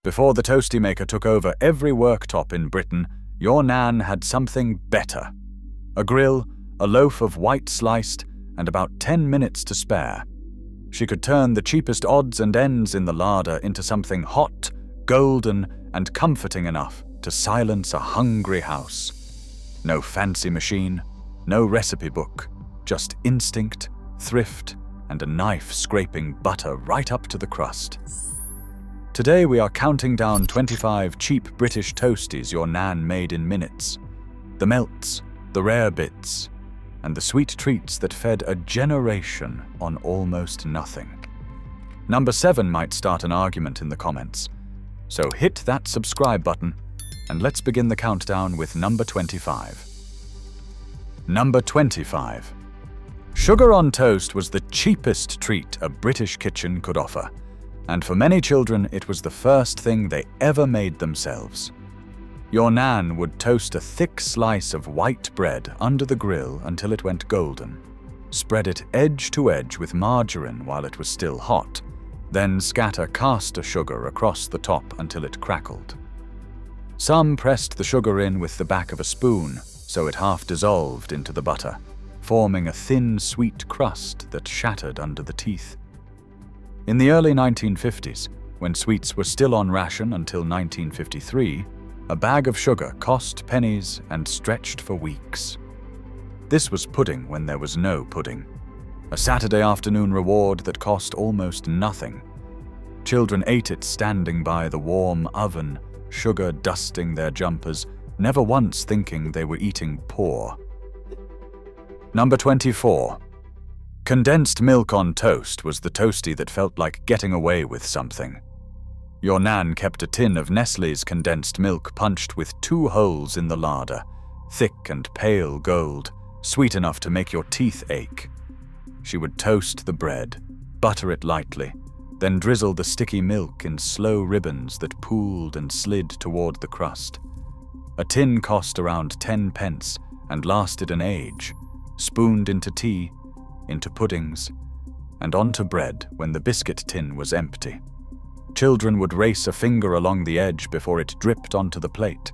Before the toastie maker took over every worktop in Britain, your Nan had something better. A grill, a loaf of white sliced, and about 10 minutes to spare. She could turn the cheapest odds and ends in the larder into something hot, golden, and comforting enough to silence a hungry house. No fancy machine, no recipe book, just instinct, thrift, and a knife scraping butter right up to the crust. Today we are counting down 25 cheap British toasties your Nan made in minutes. The melts, the rare bits, and the sweet treats that fed a generation on almost nothing. Number 7 might start an argument in the comments, so hit that subscribe button and let's begin the countdown with number 25. Number 25. Sugar on toast was the cheapest treat a British kitchen could offer, and for many children it was the first thing they ever made themselves. Your Nan would toast a thick slice of white bread under the grill until it went golden, spread it edge to edge with margarine while it was still hot, then scatter caster sugar across the top until it crackled. Some pressed the sugar in with the back of a spoon so it half dissolved into the butter, forming a thin, sweet crust that shattered under the teeth. In the early 1950s, when sweets were still on ration until 1953, a bag of sugar cost pennies and stretched for weeks. This was pudding when there was no pudding, a Saturday afternoon reward that cost almost nothing. Children ate it standing by the warm oven, sugar dusting their jumpers, never once thinking they were eating poor. Number 24. Condensed milk on toast was the toastie that felt like getting away with something. Your Nan kept a tin of Nestle's condensed milk punched with 2 holes in the larder, thick and pale gold, sweet enough to make your teeth ache. She would toast the bread, butter it lightly, then drizzle the sticky milk in slow ribbons that pooled and slid toward the crust. A tin cost around 10 pence and lasted an age, spooned into tea, into puddings, and onto bread when the biscuit tin was empty. Children would race a finger along the edge before it dripped onto the plate.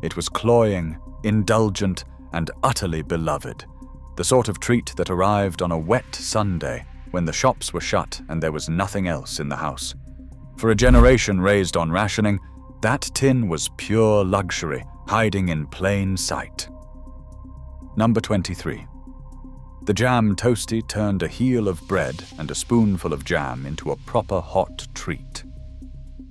It was cloying, indulgent, and utterly beloved, the sort of treat that arrived on a wet Sunday when the shops were shut and there was nothing else in the house. For a generation raised on rationing, that tin was pure luxury, hiding in plain sight. Number 23. The jam toastie turned a heel of bread and a spoonful of jam into a proper hot treat.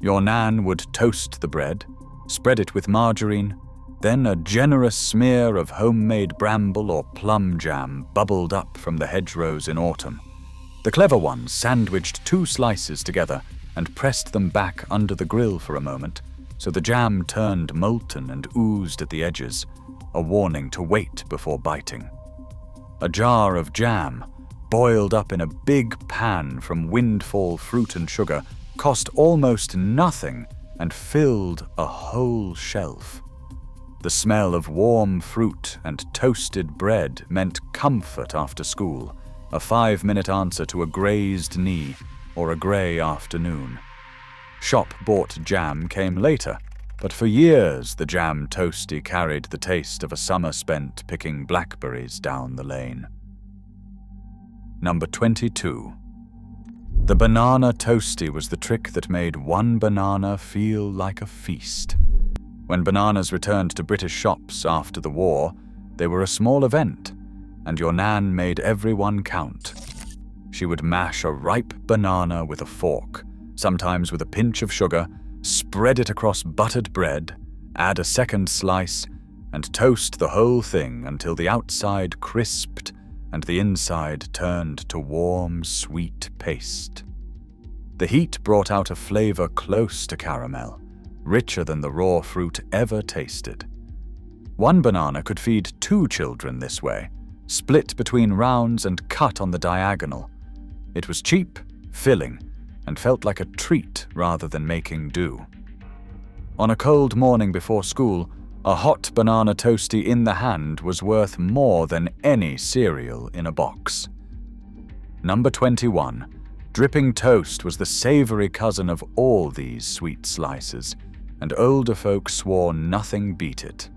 Your Nan would toast the bread, spread it with margarine, then a generous smear of homemade bramble or plum jam bubbled up from the hedgerows in autumn. The clever ones sandwiched 2 slices together and pressed them back under the grill for a moment, so the jam turned molten and oozed at the edges, a warning to wait before biting. A jar of jam, boiled up in a big pan from Windfall Fruit and Sugar, cost almost nothing and filled a whole shelf. The smell of warm fruit and toasted bread meant comfort after school, a 5-minute answer to a grazed knee or a grey afternoon. Shop-bought jam came later, but for years the jam toastie carried the taste of a summer spent picking blackberries down the lane. Number 22. The banana toastie was the trick that made one banana feel like a feast. When bananas returned to British shops after the war, they were a small event, and your Nan made everyone count. She would mash a ripe banana with a fork, sometimes with a pinch of sugar, spread it across buttered bread, add a second slice, and toast the whole thing until the outside crisped and the inside turned to warm, sweet paste. The heat brought out a flavor close to caramel, richer than the raw fruit ever tasted. One banana could feed 2 children this way, split between rounds and cut on the diagonal. It was cheap, filling, and felt like a treat rather than making do. On a cold morning before school, a hot banana toastie in the hand was worth more than any cereal in a box. Number 21. Dripping toast was the savory cousin of all these sweet slices, and older folk swore nothing beat it.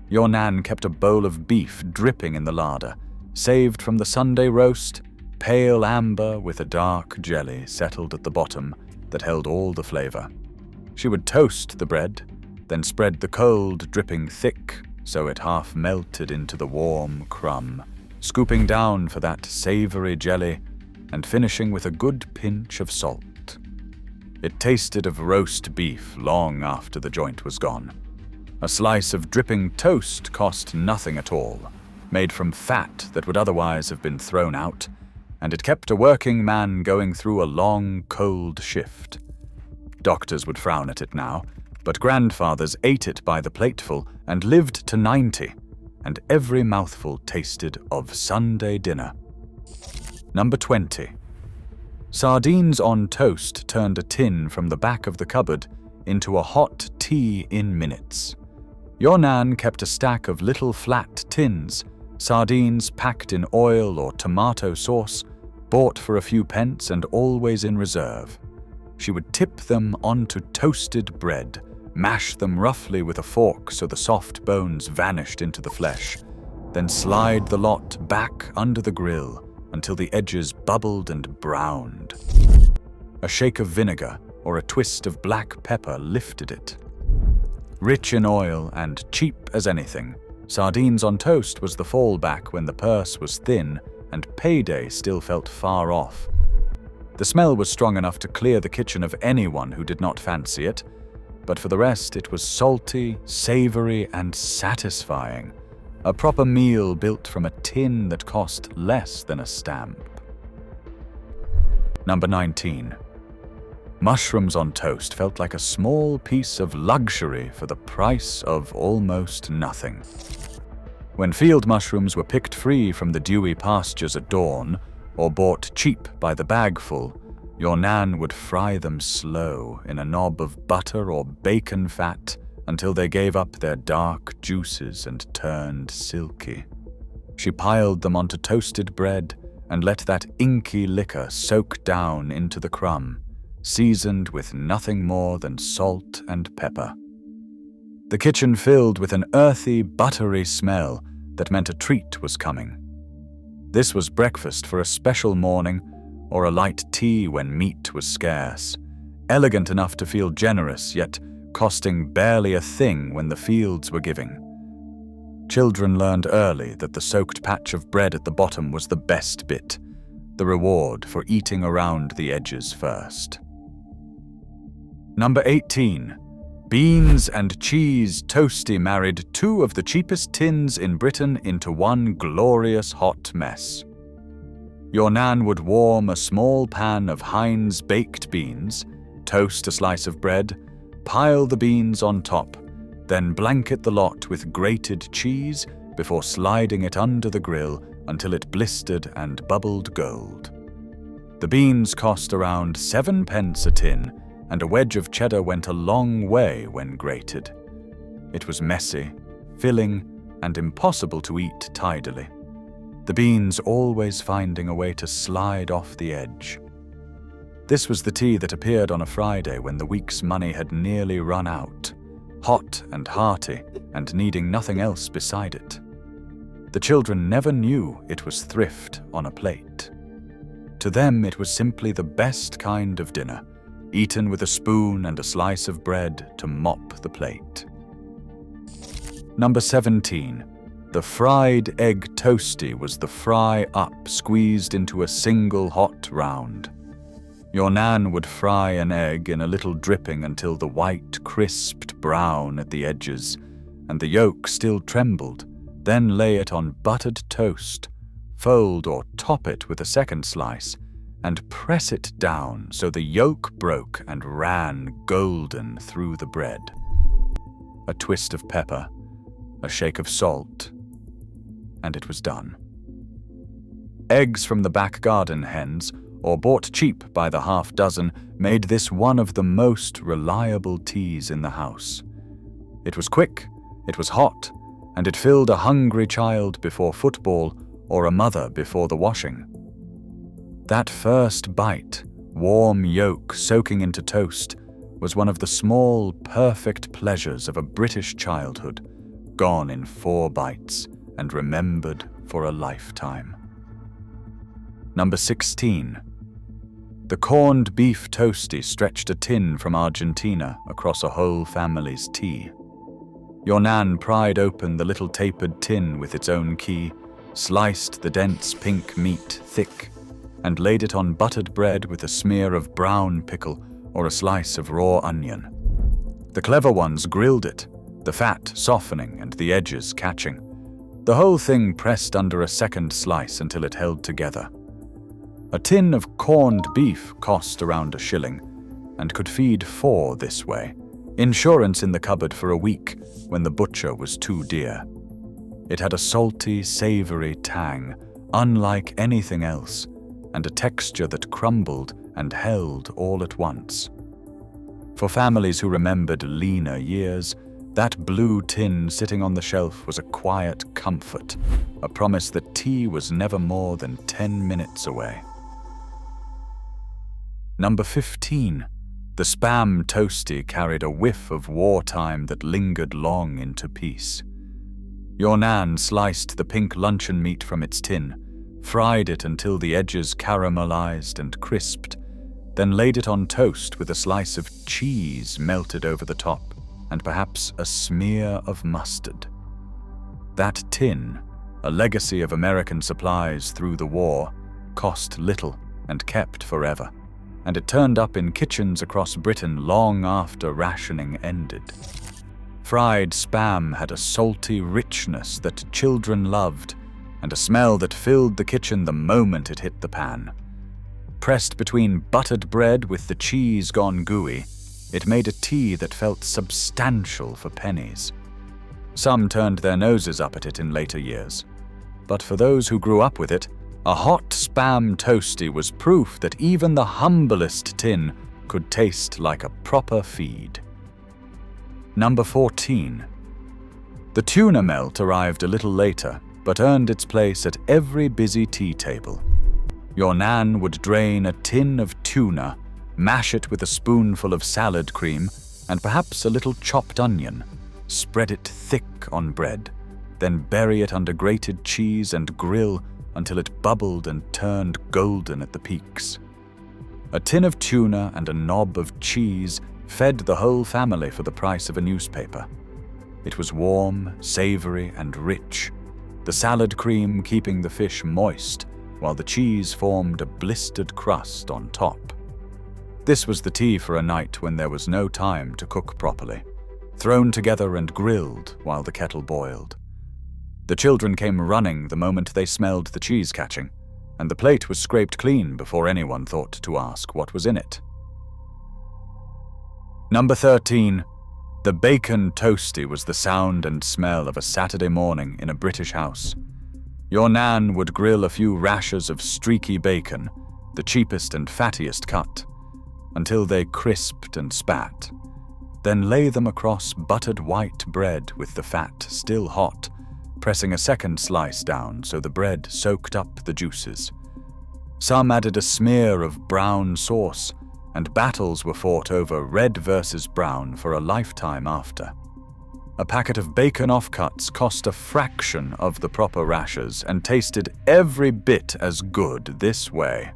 Your Nan kept a bowl of beef dripping in the larder, saved from the Sunday roast, pale amber with a dark jelly settled at the bottom that held all the flavor. She would toast the bread, then spread the cold dripping thick so it half melted into the warm crumb, scooping down for that savory jelly and finishing with a good pinch of salt. It tasted of roast beef long after the joint was gone. A slice of dripping toast cost nothing at all, made from fat that would otherwise have been thrown out, and it kept a working man going through a long, cold shift. Doctors would frown at it now, but grandfathers ate it by the plateful and lived to 90, and every mouthful tasted of Sunday dinner. Number 20. Sardines on toast turned a tin from the back of the cupboard into a hot tea in minutes. Your Nan kept a stack of little flat tins, sardines packed in oil or tomato sauce, bought for a few pence and always in reserve. She would tip them onto toasted bread, mash them roughly with a fork so the soft bones vanished into the flesh, then slide the lot back under the grill until the edges bubbled and browned. A shake of vinegar or a twist of black pepper lifted it. Rich in oil and cheap as anything, sardines on toast was the fallback when the purse was thin and payday still felt far off. The smell was strong enough to clear the kitchen of anyone who did not fancy it, but for the rest it was salty, savory, and satisfying. A proper meal built from a tin that cost less than a stamp. Number 19. Mushrooms on toast felt like a small piece of luxury for the price of almost nothing. When field mushrooms were picked free from the dewy pastures at dawn, or bought cheap by the bagful, your Nan would fry them slow in a knob of butter or bacon fat until they gave up their dark juices and turned silky. She piled them onto toasted bread and let that inky liquor soak down into the crumb, seasoned with nothing more than salt and pepper. The kitchen filled with an earthy, buttery smell that meant a treat was coming. This was breakfast for a special morning or a light tea when meat was scarce, elegant enough to feel generous, yet costing barely a thing when the fields were giving. Children learned early that the soaked patch of bread at the bottom was the best bit, the reward for eating around the edges first. Number 18. Beans and cheese toastie married two of the cheapest tins in Britain into one glorious hot mess. Your Nan would warm a small pan of Heinz baked beans, toast a slice of bread, pile the beans on top, then blanket the lot with grated cheese before sliding it under the grill until it blistered and bubbled gold. The beans cost around 7 pence a tin, and a wedge of cheddar went a long way when grated. It was messy, filling, and impossible to eat tidily, the beans always finding a way to slide off the edge. This was the tea that appeared on a Friday when the week's money had nearly run out, hot and hearty and needing nothing else beside it. The children never knew it was thrift on a plate. To them it was simply the best kind of dinner, eaten with a spoon and a slice of bread to mop the plate. Number 17. The fried egg toastie was the fry up squeezed into a single hot round. Your Nan would fry an egg in a little dripping until the white crisped brown at the edges, and the yolk still trembled, then lay it on buttered toast, fold or top it with a second slice, and press it down so the yolk broke and ran golden through the bread. A twist of pepper, a shake of salt, and it was done. Eggs from the back garden hens, or bought cheap by the half dozen, made this one of the most reliable teas in the house. It was quick, it was hot, and it filled a hungry child before football or a mother before the washing. That first bite warm yolk soaking into toast was one of the small, perfect pleasures of a British childhood, gone in 4 bites and remembered for a lifetime. Number 16. The corned beef toastie stretched a tin from Argentina across a whole family's tea. Your Nan pried open the little tapered tin with its own key, sliced the dense pink meat thick, and laid it on buttered bread with a smear of brown pickle or a slice of raw onion. The clever ones grilled it, the fat softening and the edges catching. The whole thing pressed under a second slice until it held together. A tin of corned beef cost around $1 and could feed 4 this way. Insurance in the cupboard for a week when the butcher was too dear. It had a salty, savory tang, unlike anything else, and a texture that crumbled and held all at once. For families who remembered leaner years, that blue tin sitting on the shelf was a quiet comfort, a promise that tea was never more than 10 minutes away. Number 15. The Spam toastie carried a whiff of wartime that lingered long into peace. Your Nan sliced the pink luncheon meat from its tin, fried it until the edges caramelized and crisped, then laid it on toast with a slice of cheese melted over the top and perhaps a smear of mustard. That tin, a legacy of American supplies through the war, cost little and kept forever, and it turned up in kitchens across Britain long after rationing ended. Fried Spam had a salty richness that children loved, and a smell that filled the kitchen the moment it hit the pan. Pressed between buttered bread with the cheese gone gooey, it made a tea that felt substantial for pennies. Some turned their noses up at it in later years, but for those who grew up with it, a hot Spam toastie was proof that even the humblest tin could taste like a proper feed. Number 14. The tuna melt arrived a little later, but earned its place at every busy tea table. Your Nan would drain a tin of tuna, mash it with a spoonful of salad cream, and perhaps a little chopped onion, spread it thick on bread, then bury it under grated cheese and grill until it bubbled and turned golden at the peaks. A tin of tuna and a knob of cheese fed the whole family for the price of a newspaper. It was warm, savory, and rich, the salad cream keeping the fish moist while the cheese formed a blistered crust on top. This was the tea for a night when there was no time to cook properly, thrown together and grilled while the kettle boiled. The children came running the moment they smelled the cheese catching, and the plate was scraped clean before anyone thought to ask what was in it. Number 13. The bacon toastie was the sound and smell of a Saturday morning in a British house. Your Nan would grill a few rashers of streaky bacon, the cheapest and fattiest cut, until they crisped and spat, then lay them across buttered white bread with the fat still hot, pressing a second slice down so the bread soaked up the juices. Some added a smear of brown sauce, and battles were fought over red versus brown for a lifetime after. A packet of bacon offcuts cost a fraction of the proper rashers and tasted every bit as good this way.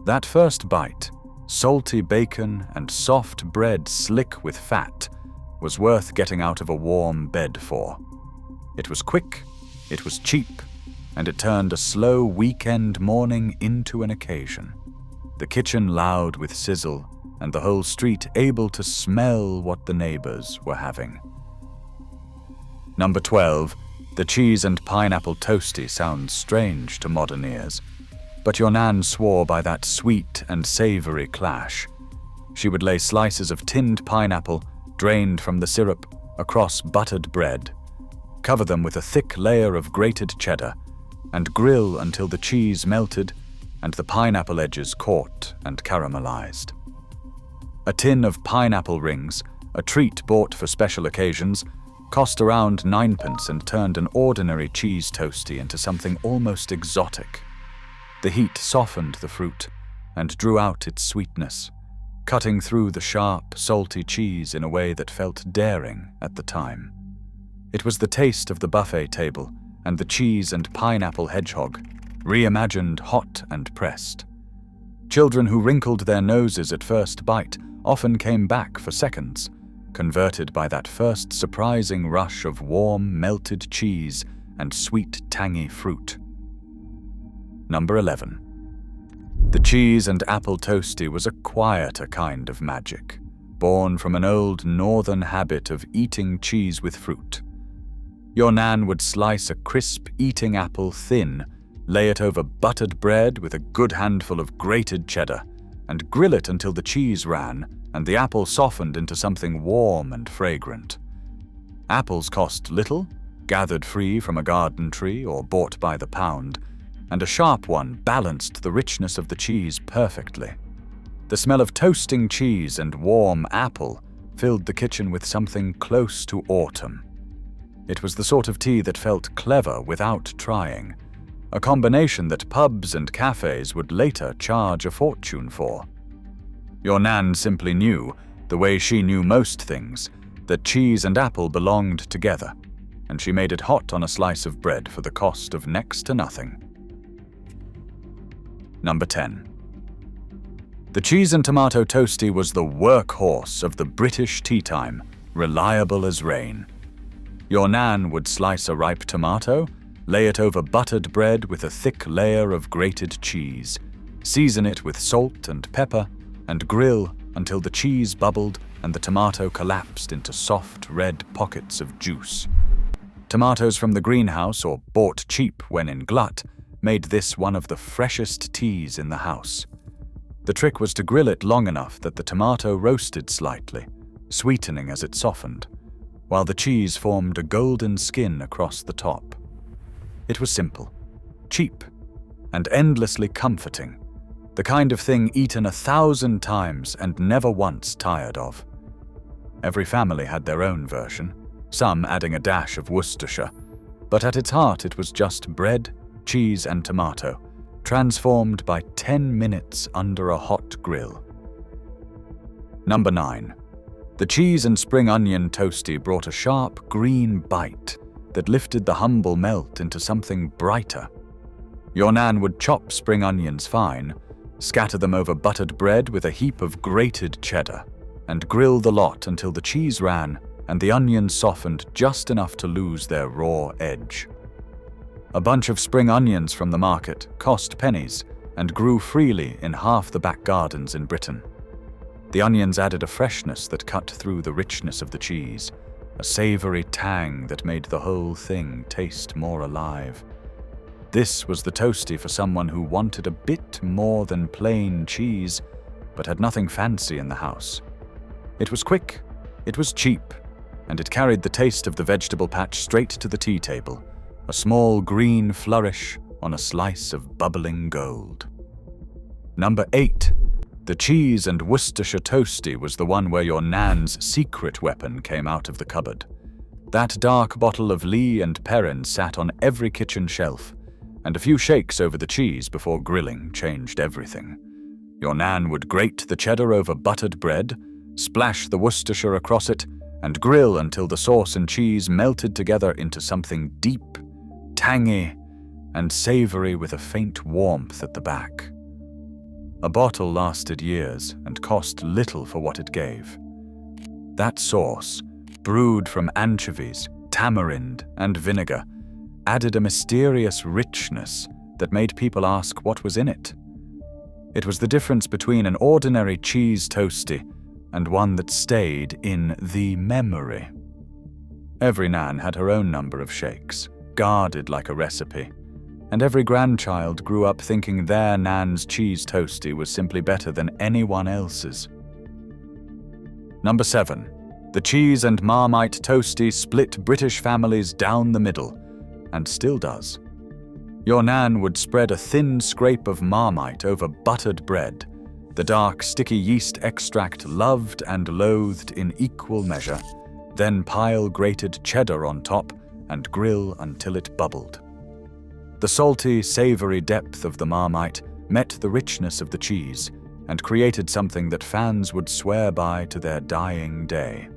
That first bite, salty bacon and soft bread slick with fat, was worth getting out of a warm bed for. It was quick, it was cheap, and it turned a slow weekend morning into an occasion. The kitchen loud with sizzle, and the whole street able to smell what the neighbors were having. Number 12. The cheese and pineapple toastie sounds strange to modern ears, but your Nan swore by that sweet and savory clash. She would lay slices of tinned pineapple, drained from the syrup, across buttered bread, cover them with a thick layer of grated cheddar, and grill until the cheese melted and the pineapple edges caught and caramelized. A tin of pineapple rings, a treat bought for special occasions, cost around 9p and turned an ordinary cheese toastie into something almost exotic. The heat softened the fruit, and drew out its sweetness, cutting through the sharp, salty cheese in a way that felt daring at the time. It was the taste of the buffet table and the cheese and pineapple hedgehog, reimagined hot and pressed. Children who wrinkled their noses at first bite often came back for seconds, converted by that first surprising rush of warm, melted cheese and sweet, tangy fruit. Number 11. The cheese and apple toastie was a quieter kind of magic, born from an old northern habit of eating cheese with fruit. Your Nan would slice a crisp eating apple thin, lay it over buttered bread with a good handful of grated cheddar, and grill it until the cheese ran and the apple softened into something warm and fragrant. Apples cost little, gathered free from a garden tree or bought by the pound, and a sharp one balanced the richness of the cheese perfectly. The smell of toasting cheese and warm apple filled the kitchen with something close to autumn. It was the sort of tea that felt clever without trying, a combination that pubs and cafes would later charge a fortune for. Your Nan simply knew, the way she knew most things, that cheese and apple belonged together, and she made it hot on a slice of bread for the cost of next to nothing. Number 10. The cheese and tomato toastie was the workhorse of the British tea time, reliable as rain. Your Nan would slice a ripe tomato, lay it over buttered bread with a thick layer of grated cheese, season it with salt and pepper, and grill until the cheese bubbled and the tomato collapsed into soft red pockets of juice. Tomatoes from the greenhouse, or bought cheap when in glut, made this one of the freshest teas in the house. The trick was to grill it long enough that the tomato roasted slightly, sweetening as it softened, while the cheese formed a golden skin across the top. It was simple, cheap, and endlessly comforting, the kind of thing eaten 1,000 times and never once tired of. Every family had their own version, some adding a dash of Worcestershire, but at its heart it was just bread, cheese and tomato, transformed by 10 minutes under a hot grill. Number 9. The cheese and spring onion toastie brought a sharp green bite that lifted the humble melt into something brighter. Your Nan would chop spring onions fine, scatter them over buttered bread with a heap of grated cheddar, and grill the lot until the cheese ran and the onions softened just enough to lose their raw edge. A bunch of spring onions from the market cost pennies and grew freely in half the back gardens in Britain. The onions added a freshness that cut through the richness of the cheese, a savory tang that made the whole thing taste more alive. This was the toastie for someone who wanted a bit more than plain cheese, but had nothing fancy in the house. It was quick, it was cheap, and it carried the taste of the vegetable patch straight to the tea table, a small green flourish on a slice of bubbling gold. Number 8. The cheese and Worcestershire toastie was the one where your Nan's secret weapon came out of the cupboard. That dark bottle of Lee and Perrin sat on every kitchen shelf, and a few shakes over the cheese before grilling changed everything. Your Nan would grate the cheddar over buttered bread, splash the Worcestershire across it, and grill until the sauce and cheese melted together into something deep, tangy, and savory with a faint warmth at the back. A bottle lasted years and cost little for what it gave. That sauce, brewed from anchovies, tamarind, and vinegar, added a mysterious richness that made people ask what was in it. It was the difference between an ordinary cheese toastie and one that stayed in the memory. Every Nan had her own number of shakes, guarded like a recipe, and every grandchild grew up thinking their Nan's cheese toastie was simply better than anyone else's. Number 7. The cheese and Marmite toastie split British families down the middle, and still does. Your Nan would spread a thin scrape of Marmite over buttered bread, the dark, sticky yeast extract loved and loathed in equal measure, then pile grated cheddar on top and grill until it bubbled. The salty, savory depth of the Marmite met the richness of the cheese and created something that fans would swear by to their dying day.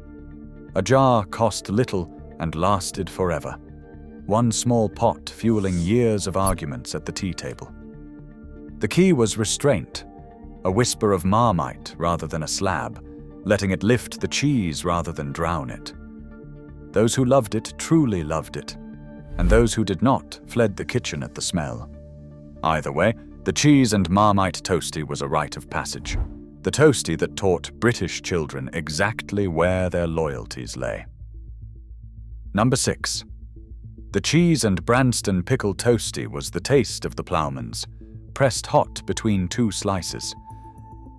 A jar cost little and lasted forever. One small pot fueling years of arguments at the tea table. The key was restraint, a whisper of Marmite rather than a slab, letting it lift the cheese rather than drown it. Those who loved it truly loved it, and those who did not fled the kitchen at the smell. Either way, the cheese and Marmite toastie was a rite of passage, the toastie that taught British children exactly where their loyalties lay. Number 6. The cheese and Branston pickle toastie was the taste of the ploughman's, pressed hot between 2 slices.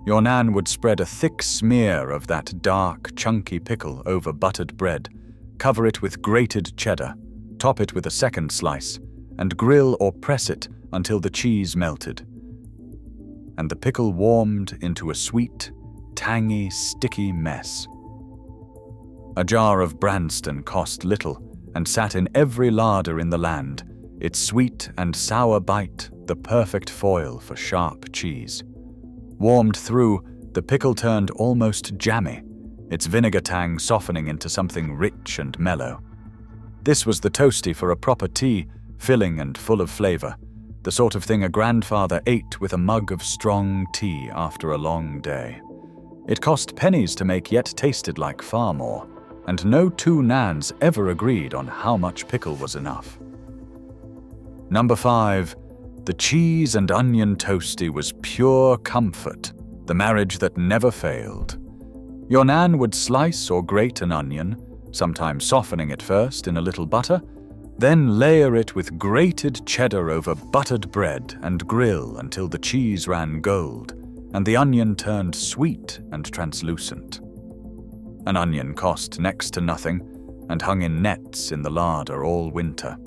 Your Nan would spread a thick smear of that dark, chunky pickle over buttered bread, cover it with grated cheddar, top it with a second slice, and grill or press it until the cheese melted. And the pickle warmed into a sweet, tangy, sticky mess. A jar of Branston cost little and sat in every larder in the land, its sweet and sour bite the perfect foil for sharp cheese. Warmed through, the pickle turned almost jammy, its vinegar tang softening into something rich and mellow. This was the toastie for a proper tea, filling and full of flavor, the sort of thing a grandfather ate with a mug of strong tea after a long day. It cost pennies to make, yet tasted like far more, and no 2 Nans ever agreed on how much pickle was enough. Number 5. The cheese and onion toastie was pure comfort, the marriage that never failed. Your Nan would slice or grate an onion, sometimes softening it first in a little butter, then layer it with grated cheddar over buttered bread and grill until the cheese ran gold and the onion turned sweet and translucent. An onion cost next to nothing and hung in nets in the larder all winter.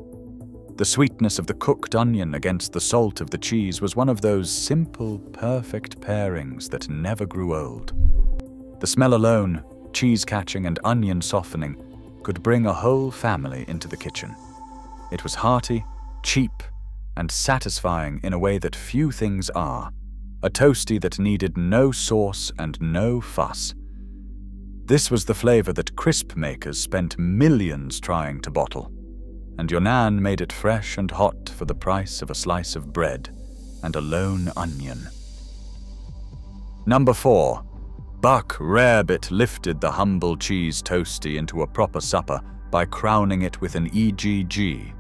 The sweetness of the cooked onion against the salt of the cheese was one of those simple, perfect pairings that never grew old. The smell alone, cheese catching and onion softening, could bring a whole family into the kitchen. It was hearty, cheap, and satisfying in a way that few things are. A toastie that needed no sauce and no fuss. This was the flavor that crisp makers spent millions trying to bottle, and your Nan made it fresh and hot for the price of a slice of bread and a lone onion. Number 4. Buck Rarebit lifted the humble cheese toastie into a proper supper by crowning it with an EGG.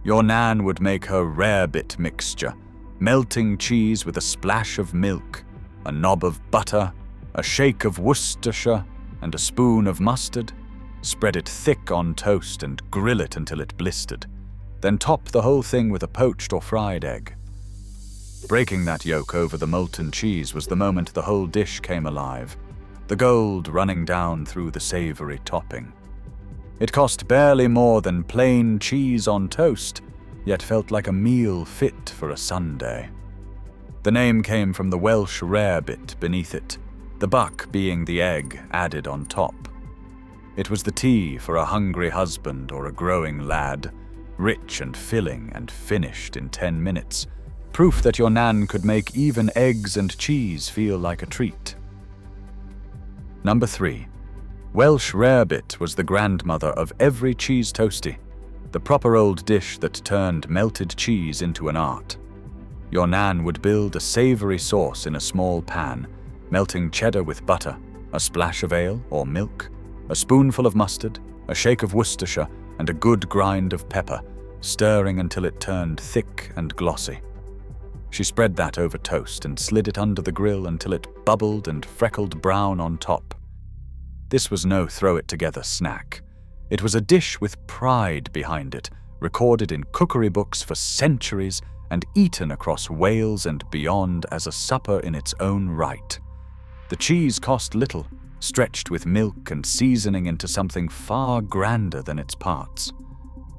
Your Nan would make her rarebit mixture, melting cheese with a splash of milk, a knob of butter, a shake of Worcestershire, and a spoon of mustard. Spread it thick on toast and grill it until it blistered. Then top the whole thing with a poached or fried egg. Breaking that yolk over the molten cheese was the moment the whole dish came alive, the gold running down through the savory topping. It cost barely more than plain cheese on toast, yet felt like a meal fit for a Sunday. The name came from the Welsh rarebit beneath it, the buck being the egg added on top. It was the tea for a hungry husband or a growing lad, rich and filling and finished in 10 minutes, proof that your Nan could make even eggs and cheese feel like a treat. Number 3. Welsh rarebit was the grandmother of every cheese toastie, the proper old dish that turned melted cheese into an art. Your Nan would build a savory sauce in a small pan, melting cheddar with butter, a splash of ale or milk, a spoonful of mustard, a shake of Worcestershire, and a good grind of pepper, stirring until it turned thick and glossy. She spread that over toast and slid it under the grill until it bubbled and freckled brown on top. This was no throw-it-together snack. It was a dish with pride behind it, recorded in cookery books for centuries and eaten across Wales and beyond as a supper in its own right. The cheese cost little, stretched with milk and seasoning into something far grander than its parts.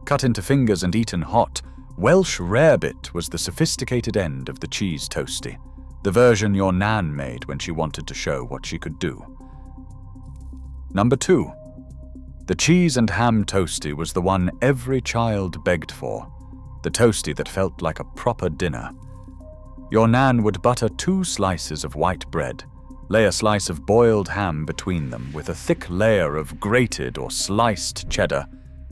Cut into fingers and eaten hot, Welsh rarebit was the sophisticated end of the cheese toastie, the version your Nan made when she wanted to show what she could do. Number 2. The cheese and ham toastie was the one every child begged for, the toastie that felt like a proper dinner. Your Nan would butter 2 slices of white bread, lay a slice of boiled ham between them with a thick layer of grated or sliced cheddar,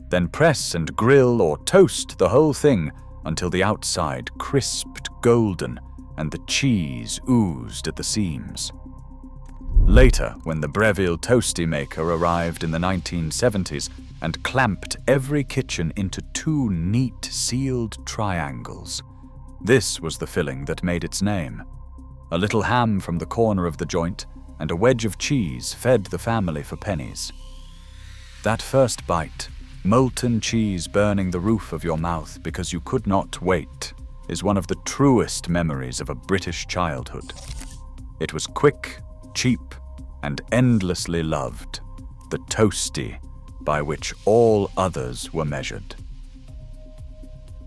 then press and grill or toast the whole thing until the outside crisped golden and the cheese oozed at the seams. Later, when the Breville toastie maker arrived in the 1970s and clamped every kitchen into 2 neat sealed triangles, this was the filling that made its name. A little ham from the corner of the joint and a wedge of cheese fed the family for pennies. That first bite, molten cheese burning the roof of your mouth because you could not wait, is one of the truest memories of a British childhood. It was quick, cheap, and endlessly loved, the toastie by which all others were measured.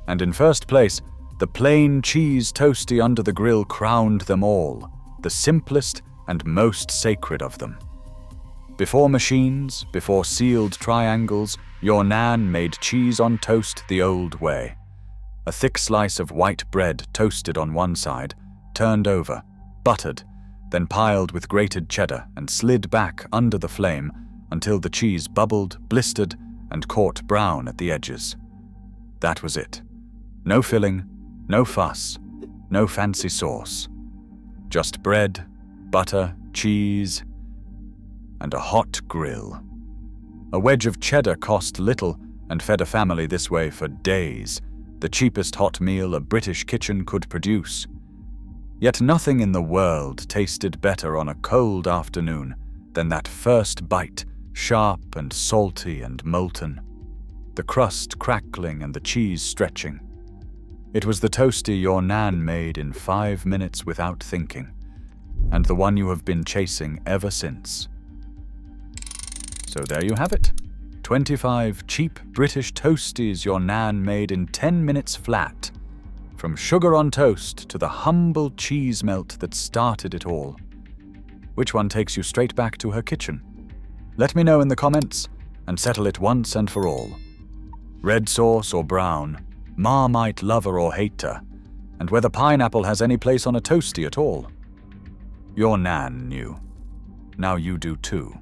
And in first place, the plain cheese toastie under the grill crowned them all, the simplest and most sacred of them. Before machines, before sealed triangles, your Nan made cheese on toast the old way. A thick slice of white bread toasted on one side, turned over, buttered, then piled with grated cheddar and slid back under the flame until the cheese bubbled, blistered, and caught brown at the edges. That was it. No filling, no fuss, no fancy sauce. Just bread, butter, cheese, and a hot grill. A wedge of cheddar cost little and fed a family this way for days, the cheapest hot meal a British kitchen could produce. Yet nothing in the world tasted better on a cold afternoon than that first bite, sharp and salty and molten, the crust crackling and the cheese stretching. It was the toastie your Nan made in 5 minutes without thinking, and the one you have been chasing ever since. So there you have it. 25 cheap British toasties your Nan made in 10 minutes flat. From sugar on toast to the humble cheese melt that started it all. Which one takes you straight back to her kitchen? Let me know in the comments and settle it once and for all. Red sauce or brown, Marmite lover or hater, and whether pineapple has any place on a toastie at all. Your Nan knew. Now you do too.